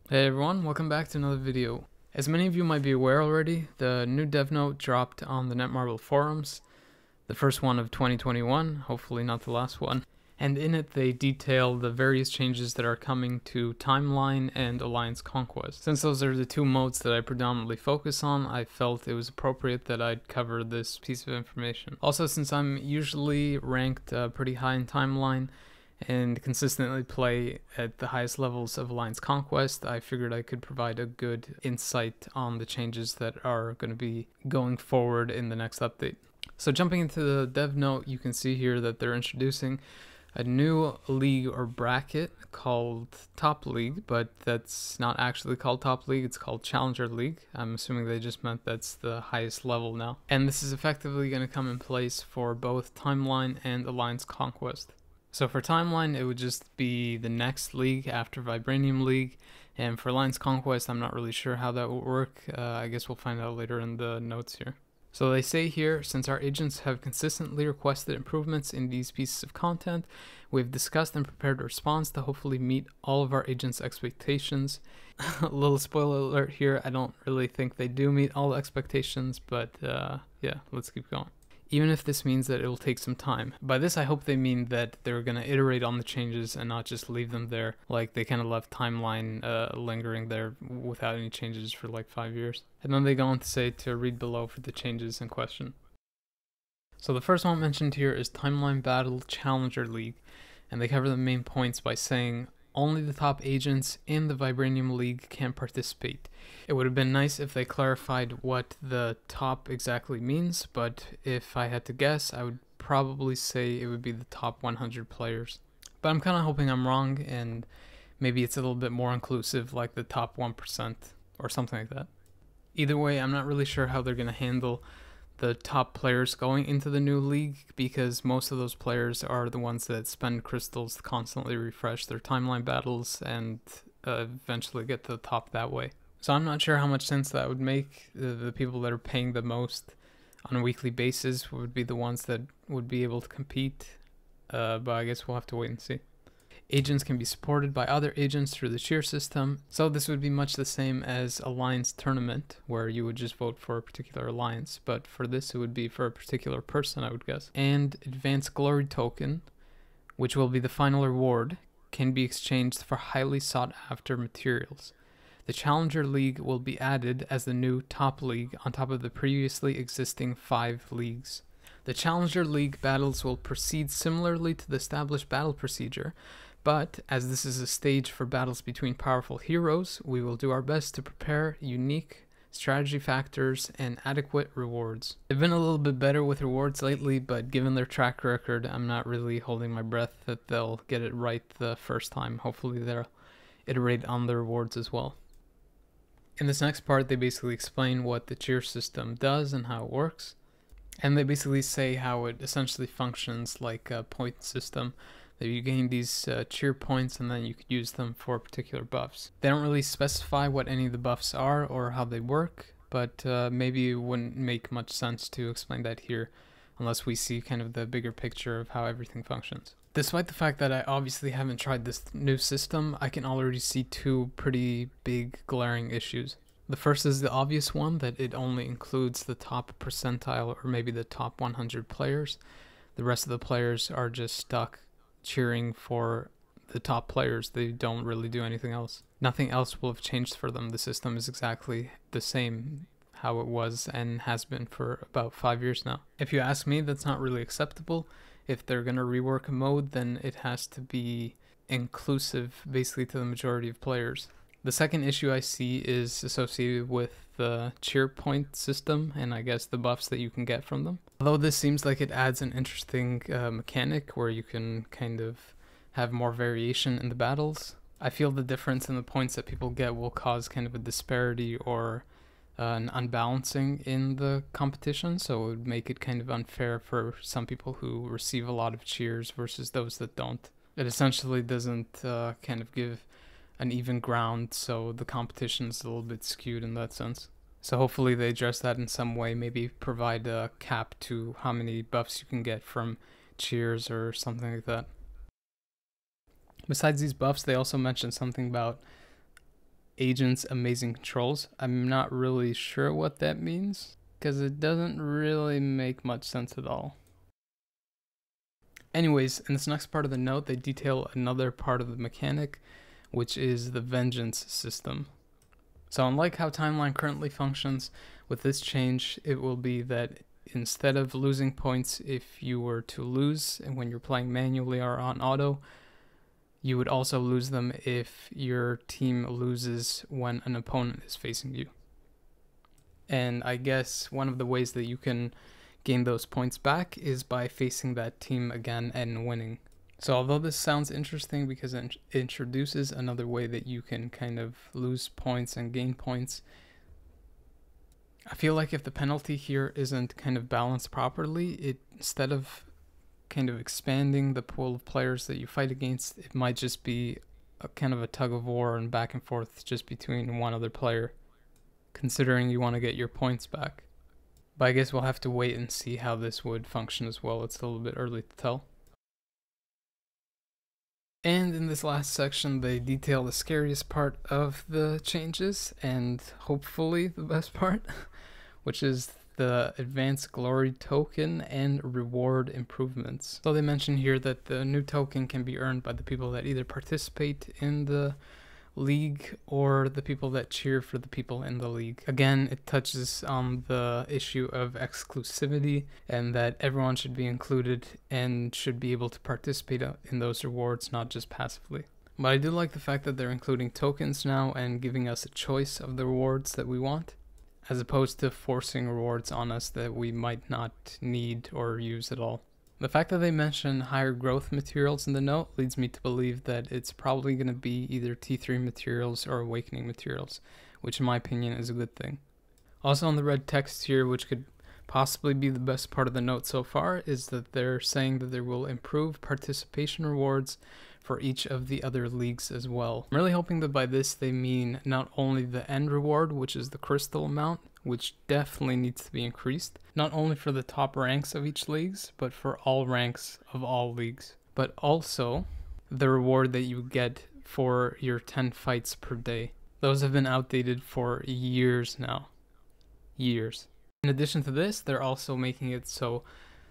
Hey everyone, welcome back to another video. As many of you might be aware already, the new dev note dropped on the Netmarble forums, the first one of 2021, hopefully not the last one, and in it they detail the various changes that are coming to Timeline and Alliance Conquest. Since those are the two modes that I predominantly focus on, I felt it was appropriate that I'd cover this piece of information. Also, since I'm usually ranked pretty high in Timeline, and consistently play at the highest levels of Alliance Conquest, I figured I could provide a good insight on the changes that are going to be going forward in the next update. So jumping into the dev note, you can see here that they're introducing a new league or bracket called Top League, but that's not actually called Top League, it's called Challenger League. I'm assuming they just meant that's the highest level now. And this is effectively going to come in place for both Timeline and Alliance Conquest. So for Timeline, it would just be the next league after Vibranium League, and for Alliance Conquest, I'm not really sure how that will work. I guess we'll find out later in the notes here. So they say here, since our agents have consistently requested improvements in these pieces of content, we've discussed and prepared a response to hopefully meet all of our agents' expectations. A little spoiler alert here, I don't really think they do meet all the expectations, but yeah, let's keep going. Even if this means that it will take some time. By this, I hope they mean that they're going to iterate on the changes and not just leave them there like they kind of left Timeline lingering there without any changes for like 5 years. And then they go on to say to read below for the changes in question. So the first one mentioned here is Timeline Battle Challenger League, and they cover the main points by saying only the top agents in the Vibranium League can participate. It would have been nice if they clarified what the top exactly means, but if I had to guess, I would probably say it would be the top 100 players. But I'm kind of hoping I'm wrong, and maybe it's a little bit more inclusive, like the top 1% or something like that. Either way, I'm not really sure how they're going to handle the top players going into the new league, because most of those players are the ones that spend crystals to constantly refresh their timeline battles and eventually get to the top that way. So I'm not sure how much sense that would make. The people that are paying the most on a weekly basis would be the ones that would be able to compete, but I guess we'll have to wait and see. Agents can be supported by other agents through the cheer system, so this would be much the same as Alliance Tournament, where you would just vote for a particular alliance, but for this it would be for a particular person, I would guess. And Advanced Glory Token, which will be the final reward, can be exchanged for highly sought after materials. The Challenger League will be added as the new top league on top of the previously existing 5 leagues. The Challenger League battles will proceed similarly to the established battle procedure, but as this is a stage for battles between powerful heroes, we will do our best to prepare unique strategy factors and adequate rewards. They've been a little bit better with rewards lately, but given their track record, I'm not really holding my breath that they'll get it right the first time. Hopefully they'll iterate on the rewards as well. In this next part, they basically explain what the cheer system does and how it works. And they basically say how it essentially functions like a point system, that you gain these cheer points and then you could use them for particular buffs. They don't really specify what any of the buffs are or how they work, but maybe it wouldn't make much sense to explain that here unless we see kind of the bigger picture of how everything functions. Despite the fact that I obviously haven't tried this new system, I can already see 2 pretty big glaring issues. The first is the obvious one, that it only includes the top percentile or maybe the top 100 players. The rest of the players are just stuck cheering for the top players. They don't really do anything else. Nothing else will have changed for them. The system is exactly the same how it was and has been for about 5 years now. If you ask me, that's not really acceptable. If they're going to rework a mode, then it has to be inclusive basically to the majority of players. The second issue I see is associated with the cheer point system and I guess the buffs that you can get from them. Although this seems like it adds an interesting mechanic where you can kind of have more variation in the battles, I feel the difference in the points that people get will cause kind of a disparity or an unbalancing in the competition, so it would make it kind of unfair for some people who receive a lot of cheers versus those that don't. It essentially doesn't kind of give an even ground, so the competition is a little bit skewed in that sense. So hopefully they address that in some way, maybe provide a cap to how many buffs you can get from cheers or something like that. Besides these buffs, they also mentioned something about agents amazing controls. I'm not really sure what that means, because it doesn't really make much sense at all. Anyways, in this next part of the note, they detail another part of the mechanic, which is the vengeance system. So unlike how Timeline currently functions, with this change, it will be that instead of losing points if you were to lose and when you're playing manually or on auto, you would also lose them if your team loses when an opponent is facing you. And I guess one of the ways that you can gain those points back is by facing that team again and winning. So although this sounds interesting because it introduces another way that you can kind of lose points and gain points, I feel like if the penalty here isn't kind of balanced properly, instead of kind of expanding the pool of players that you fight against, it might just be a kind of a tug of war and back and forth just between one other player, considering you want to get your points back. But I guess we'll have to wait and see how this would function as well. It's a little bit early to tell. And in this last section, they detail the scariest part of the changes, and hopefully the best part, which is the advanced glory token and reward improvements. So they mention here that the new token can be earned by the people that either participate in the league or the people that cheer for the people in the league. Again, it touches on the issue of exclusivity and that everyone should be included and should be able to participate in those rewards, not just passively. But I do like the fact that they're including tokens now and giving us a choice of the rewards that we want, as opposed to forcing rewards on us that we might not need or use at all. The fact that they mention higher growth materials in the note leads me to believe that it's probably going to be either T3 materials or awakening materials, which in my opinion is a good thing. Also on the red text here, which could possibly be the best part of the note so far, is that they're saying that they will improve participation rewards for each of the other leagues as well. I'm really hoping that by this they mean not only the end reward, which is the crystal amount, which definitely needs to be increased, not only for the top ranks of each leagues, but for all ranks of all leagues, but also the reward that you get for your 10 fights per day. Those have been outdated for years now. Years. In addition to this, they're also making it so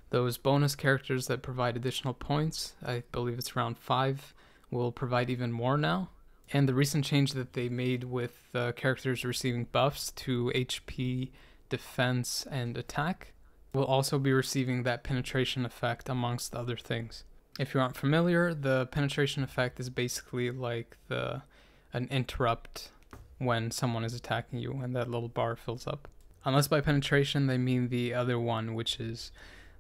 those bonus characters that provide additional points, I believe it's around 5, will provide even more now. And the recent change that they made with characters receiving buffs to HP, defense, and attack will also be receiving that penetration effect amongst other things. If you aren't familiar, the penetration effect is basically like an interrupt when someone is attacking you and that little bar fills up. Unless by penetration they mean the other one, which is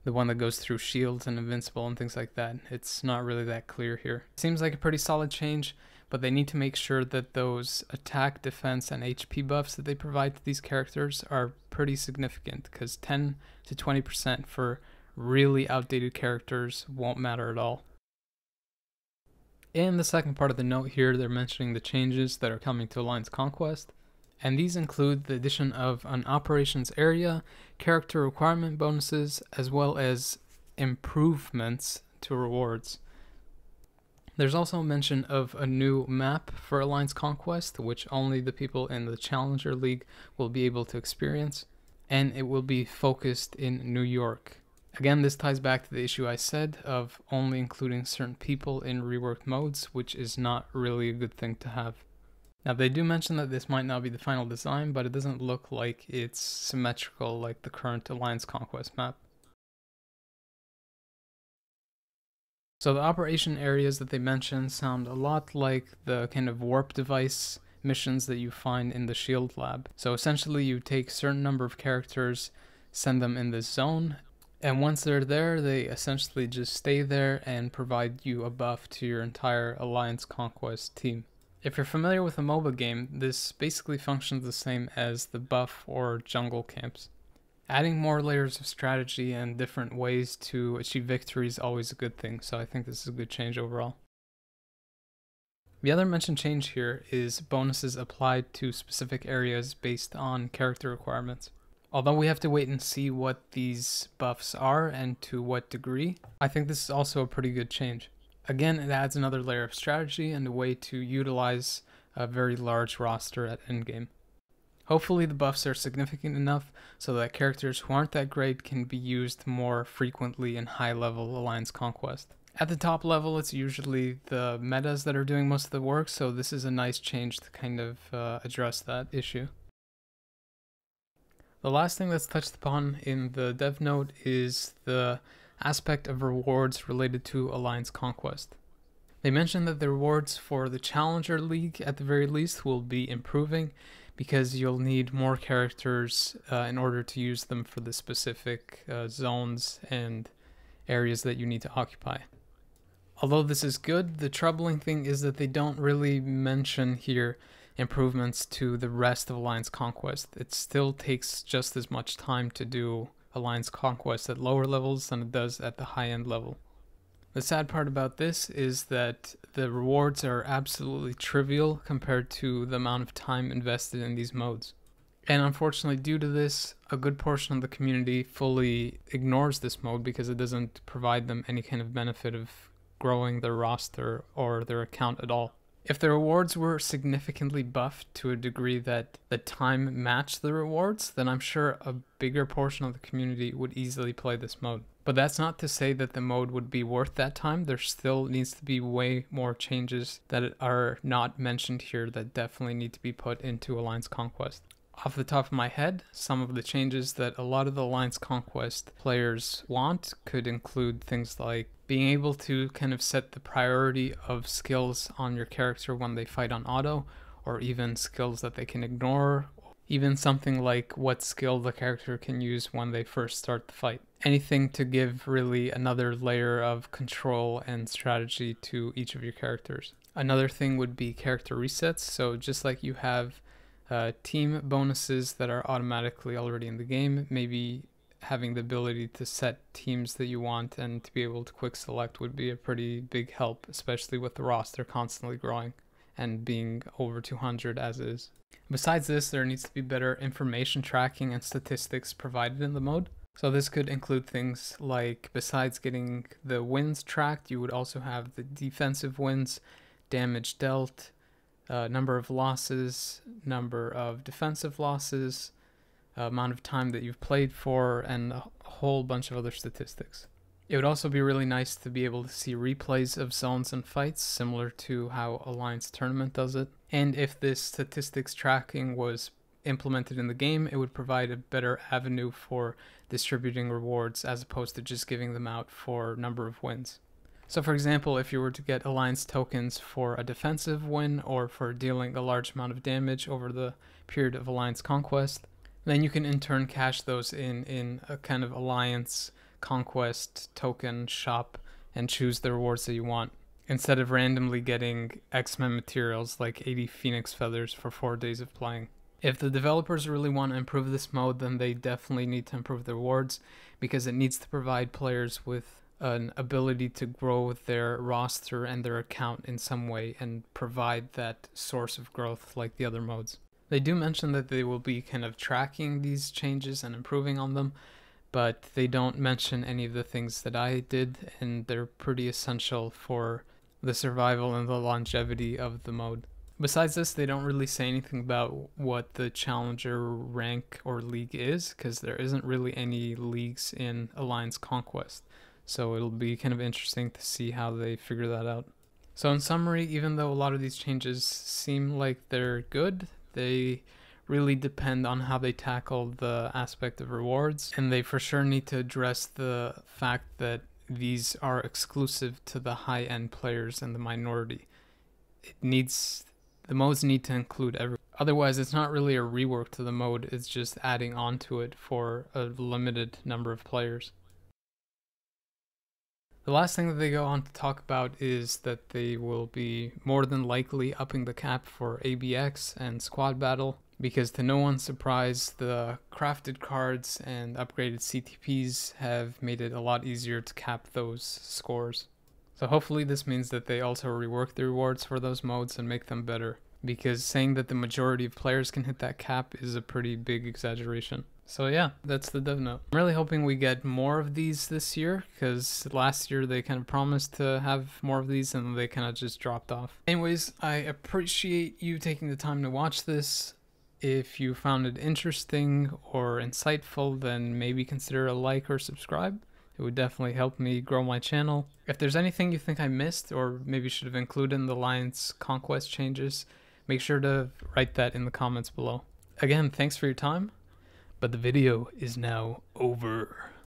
the one that goes through shields and invincible and things like that. It's not really that clear here. Seems like a pretty solid change, but they need to make sure that those attack, defense, and HP buffs that they provide to these characters are pretty significant, because 10 to 20% for really outdated characters won't matter at all. In the second part of the note here, they're mentioning the changes that are coming to Alliance Conquest, and these include the addition of an operations area, character requirement bonuses, as well as improvements to rewards. There's also a mention of a new map for Alliance Conquest, which only the people in the Challenger League will be able to experience, and it will be focused in New York. Again, this ties back to the issue I said of only including certain people in reworked modes, which is not really a good thing to have. Now, they do mention that this might not be the final design, but it doesn't look like it's symmetrical like the current Alliance Conquest map. So the operation areas that they mentioned sound a lot like the kind of warp device missions that you find in the Shield Lab. So essentially you take a certain number of characters, send them in this zone, and once they're there, they essentially just stay there and provide you a buff to your entire Alliance Conquest team. If you're familiar with a MOBA game, this basically functions the same as the buff or jungle camps. Adding more layers of strategy and different ways to achieve victory is always a good thing, so I think this is a good change overall. The other mentioned change here is bonuses applied to specific areas based on character requirements. Although we have to wait and see what these buffs are and to what degree, I think this is also a pretty good change. Again, it adds another layer of strategy and a way to utilize a very large roster at endgame. Hopefully the buffs are significant enough so that characters who aren't that great can be used more frequently in high-level Alliance Conquest. At the top level, it's usually the metas that are doing most of the work, so this is a nice change to kind of address that issue. The last thing that's touched upon in the dev note is the aspect of rewards related to Alliance Conquest. They mentioned that the rewards for the Challenger League, at the very least, will be improving because you'll need more characters in order to use them for the specific zones and areas that you need to occupy. Although this is good, the troubling thing is that they don't really mention here improvements to the rest of Alliance Conquest. It still takes just as much time to do Alliance Conquest at lower levels than it does at the high-end level. The sad part about this is that the rewards are absolutely trivial compared to the amount of time invested in these modes. And unfortunately, due to this, a good portion of the community fully ignores this mode because it doesn't provide them any kind of benefit of growing their roster or their account at all. If the rewards were significantly buffed to a degree that the time matched the rewards, then I'm sure a bigger portion of the community would easily play this mode. But that's not to say that the mode would be worth that time. There still needs to be way more changes that are not mentioned here that definitely need to be put into Alliance Conquest. Off the top of my head, some of the changes that a lot of the Alliance Conquest players want could include things like being able to kind of set the priority of skills on your character when they fight on auto, or even skills that they can ignore, even something like what skill the character can use when they first start the fight. Anything to give really another layer of control and strategy to each of your characters. Another thing would be character resets, so just like you have team bonuses that are automatically already in the game, maybe having the ability to set teams that you want and to be able to quick select would be a pretty big help, especially with the roster constantly growing and being over 200 as is. Besides this, there needs to be better information tracking and statistics provided in the mode. So this could include things like, besides getting the wins tracked, you would also have the defensive wins, damage dealt, number of losses, number of defensive losses, amount of time that you've played for, and a whole bunch of other statistics. It would also be really nice to be able to see replays of zones and fights, similar to how Alliance Tournament does it. And if this statistics tracking was implemented in the game, it would provide a better avenue for distributing rewards as opposed to just giving them out for number of wins. So for example, if you were to get Alliance tokens for a defensive win or for dealing a large amount of damage over the period of Alliance Conquest, then you can in turn cash those in a kind of Alliance Conquest token shop and choose the rewards that you want, instead of randomly getting X-Men materials like 80 Phoenix Feathers for 4 days of playing. If the developers really want to improve this mode, then they definitely need to improve the rewards, because it needs to provide players with an ability to grow their roster and their account in some way and provide that source of growth like the other modes. They do mention that they will be kind of tracking these changes and improving on them, but they don't mention any of the things that I did, and they're pretty essential for the survival and the longevity of the mode. Besides this, they don't really say anything about what the Challenger rank or league is, because there isn't really any leagues in Alliance Conquest. So it'll be kind of interesting to see how they figure that out. So in summary, even though a lot of these changes seem like they're good, they really depend on how they tackle the aspect of rewards, and they for sure need to address the fact that these are exclusive to the high-end players and the minority. The modes need to include everyone. Otherwise, it's not really a rework to the mode, it's just adding on to it for a limited number of players. The last thing that they go on to talk about is that they will be more than likely upping the cap for ABX and squad battle, because to no one's surprise, the crafted cards and upgraded CTPs have made it a lot easier to cap those scores. So hopefully this means that they also rework the rewards for those modes and make them better, because saying that the majority of players can hit that cap is a pretty big exaggeration. So yeah, that's the dev note. I'm really hoping we get more of these this year, because last year they kind of promised to have more of these and they kind of just dropped off. Anyways, I appreciate you taking the time to watch this. If you found it interesting or insightful, then maybe consider a like or subscribe. It would definitely help me grow my channel. If there's anything you think I missed or maybe should have included in the Alliance Conquest changes, make sure to write that in the comments below. Again, thanks for your time, but the video is now over.